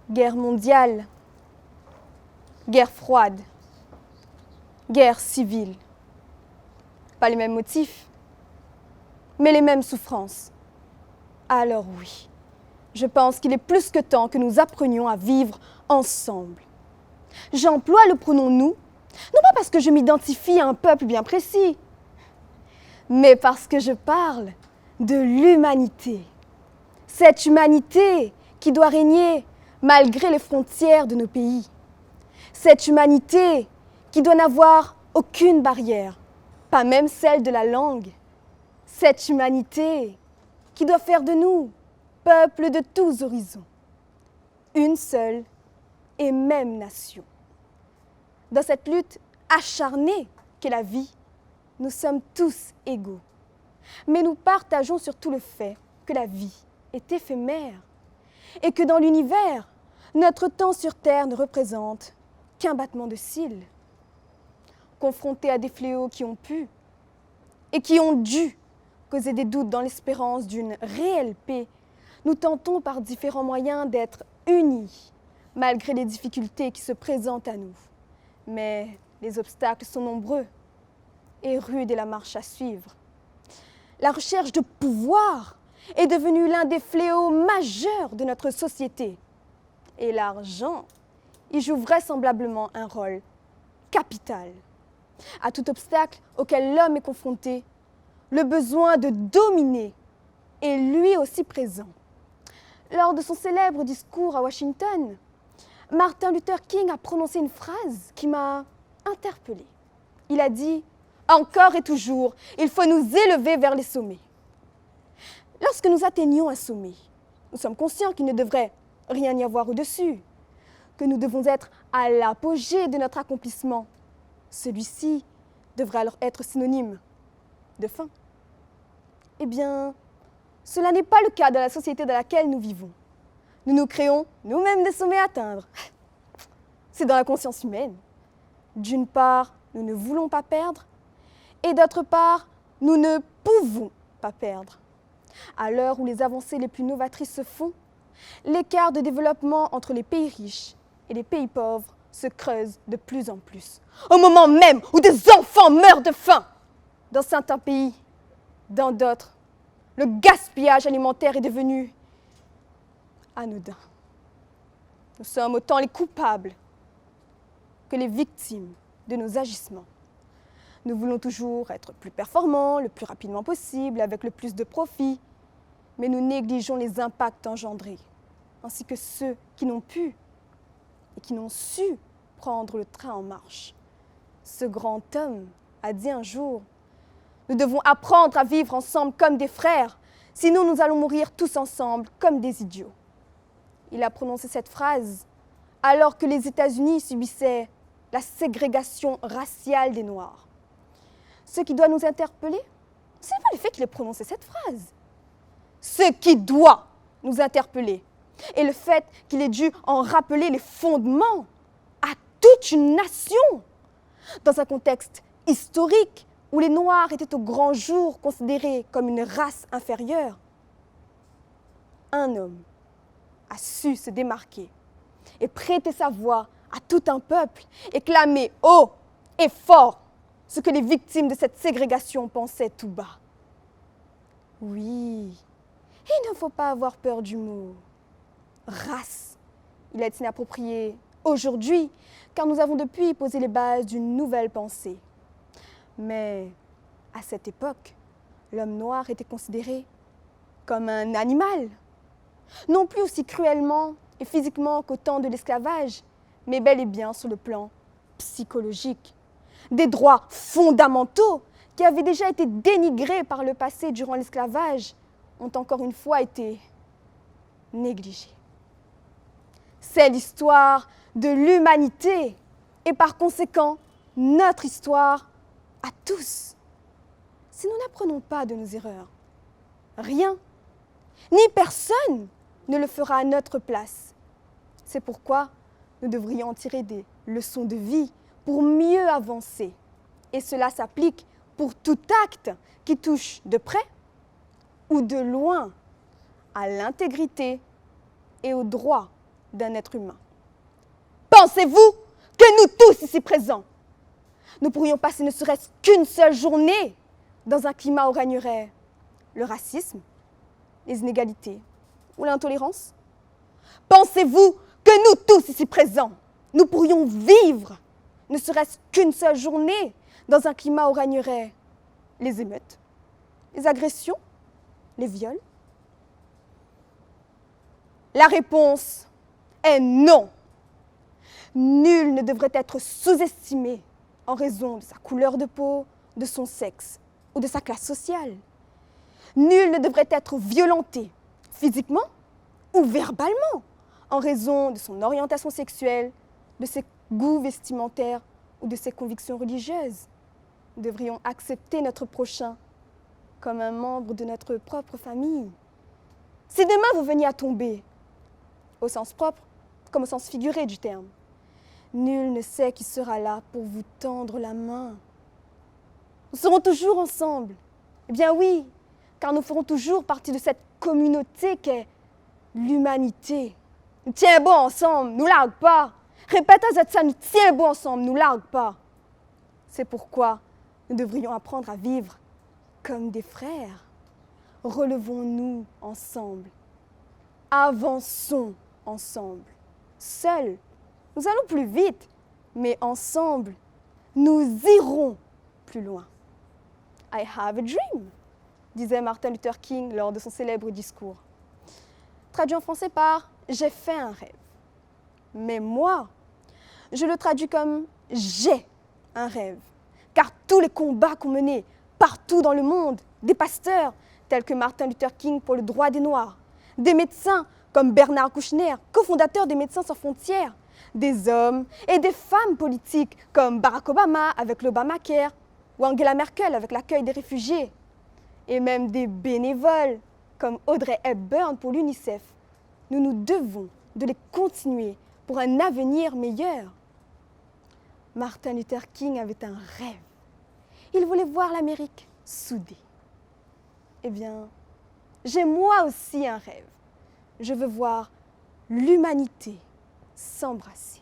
Guerre mondiale, guerre froide, guerre civile. Pas les mêmes motifs, mais les mêmes souffrances. Alors oui, je pense qu'il est plus que temps que nous apprenions à vivre ensemble. J'emploie le pronom « nous », non pas parce que je m'identifie à un peuple bien précis, mais parce que je parle de l'humanité. Cette humanité qui doit régner malgré les frontières de nos pays. Cette humanité qui doit n'avoir aucune barrière, pas même celle de la langue. Cette humanité qui doit faire de nous, peuple de tous horizons, une seule et même nation. Dans cette lutte acharnée qu'est la vie, nous sommes tous égaux. Mais nous partageons surtout le fait que la vie est éphémère et que dans l'univers, notre temps sur Terre ne représente qu'un battement de cils. Confrontés à des fléaux qui ont pu et qui ont dû causer des doutes dans l'espérance d'une réelle paix, nous tentons par différents moyens d'être unis, malgré les difficultés qui se présentent à nous. Mais les obstacles sont nombreux et rude est la marche à suivre. La recherche de pouvoir est devenue l'un des fléaux majeurs de notre société. Et l'argent y joue vraisemblablement un rôle capital. À tout obstacle auquel l'homme est confronté, le besoin de dominer est lui aussi présent. Lors de son célèbre discours à Washington, Martin Luther King a prononcé une phrase qui m'a interpellée. Il a dit « Encore et toujours, il faut nous élever vers les sommets. » Lorsque nous atteignons un sommet, nous sommes conscients qu'il ne devrait rien y avoir au-dessus, que nous devons être à l'apogée de notre accomplissement. Celui-ci devrait alors être synonyme de fin. Eh bien, cela n'est pas le cas dans la société dans laquelle nous vivons. Nous nous créons nous-mêmes des sommets à atteindre. C'est dans la conscience humaine. D'une part, nous ne voulons pas perdre, et d'autre part, nous ne pouvons pas perdre. À l'heure où les avancées les plus novatrices se font, l'écart de développement entre les pays riches et les pays pauvres se creuse de plus en plus. Au moment même où des enfants meurent de faim dans certains pays, dans d'autres, le gaspillage alimentaire est devenu anodin. Nous sommes autant les coupables que les victimes de nos agissements. Nous voulons toujours être plus performants, le plus rapidement possible, avec le plus de profit, mais nous négligeons les impacts engendrés, ainsi que ceux qui n'ont pu et qui n'ont su prendre le train en marche. Ce grand homme a dit un jour « Nous devons apprendre à vivre ensemble comme des frères, sinon nous allons mourir tous ensemble comme des idiots. » Il a prononcé cette phrase alors que les États-Unis subissaient la ségrégation raciale des Noirs. Ce qui doit nous interpeller, ce n'est pas le fait qu'il ait prononcé cette phrase. Ce qui doit nous interpeller est le fait qu'il ait dû en rappeler les fondements à toute une nation. Dans un contexte historique où les Noirs étaient au grand jour considérés comme une race inférieure, un homme a su se démarquer et prêter sa voix à tout un peuple et clamer haut et fort ce que les victimes de cette ségrégation pensaient tout bas. Oui, il ne faut pas avoir peur du mot race. Il est inapproprié aujourd'hui car nous avons depuis posé les bases d'une nouvelle pensée. Mais à cette époque, l'homme noir était considéré comme un animal. Non plus aussi cruellement et physiquement qu'au temps de l'esclavage, mais bel et bien sur le plan psychologique. Des droits fondamentaux qui avaient déjà été dénigrés par le passé durant l'esclavage ont encore une fois été négligés. C'est l'histoire de l'humanité et par conséquent notre histoire à tous. Si nous n'apprenons pas de nos erreurs, rien, ni personne ne le fera à notre place. C'est pourquoi nous devrions en tirer des leçons de vie pour mieux avancer. Et cela s'applique pour tout acte qui touche de près ou de loin à l'intégrité et au droit d'un être humain. Pensez-vous que nous tous ici présents, nous pourrions passer ne serait-ce qu'une seule journée dans un climat où régnerait le racisme, les inégalités ou l'intolérance? Pensez-vous que nous tous ici présents, nous pourrions vivre ne serait-ce qu'une seule journée dans un climat où régnerait les émeutes, les agressions, les viols? La réponse est non. Nul ne devrait être sous-estimé en raison de sa couleur de peau, de son sexe ou de sa classe sociale. Nul ne devrait être violenté physiquement ou verbalement en raison de son orientation sexuelle, de ses goûts vestimentaires ou de ses convictions religieuses. Nous devrions accepter notre prochain comme un membre de notre propre famille. Si demain vous veniez à tomber, au sens propre comme au sens figuré du terme, nul ne sait qui sera là pour vous tendre la main. Nous serons toujours ensemble. Eh bien oui, car nous ferons toujours partie de cette communauté qu'est l'humanité. Nous tiens bon ensemble, nous largue pas. Répétez ça, nous tiens bon ensemble, nous largue pas. C'est pourquoi nous devrions apprendre à vivre comme des frères. Relevons-nous ensemble. Avançons ensemble. Seuls, nous allons plus vite, mais ensemble, nous irons plus loin. I have a dream, disait Martin Luther King lors de son célèbre discours. Traduit en français par « j'ai fait un rêve ». Mais moi, je le traduis comme « j'ai un rêve ». Car tous les combats qu'ont menés partout dans le monde, des pasteurs tels que Martin Luther King pour le droit des Noirs, des médecins comme Bernard Kouchner, cofondateur des Médecins sans frontières, des hommes et des femmes politiques comme Barack Obama avec l'Obamacare ou Angela Merkel avec l'accueil des réfugiés, et même des bénévoles comme Audrey Hepburn pour l'UNICEF. Nous nous devons de les continuer pour un avenir meilleur. Martin Luther King avait un rêve. Il voulait voir l'Amérique soudée. Eh bien, j'ai moi aussi un rêve. Je veux voir l'humanité s'embrasser.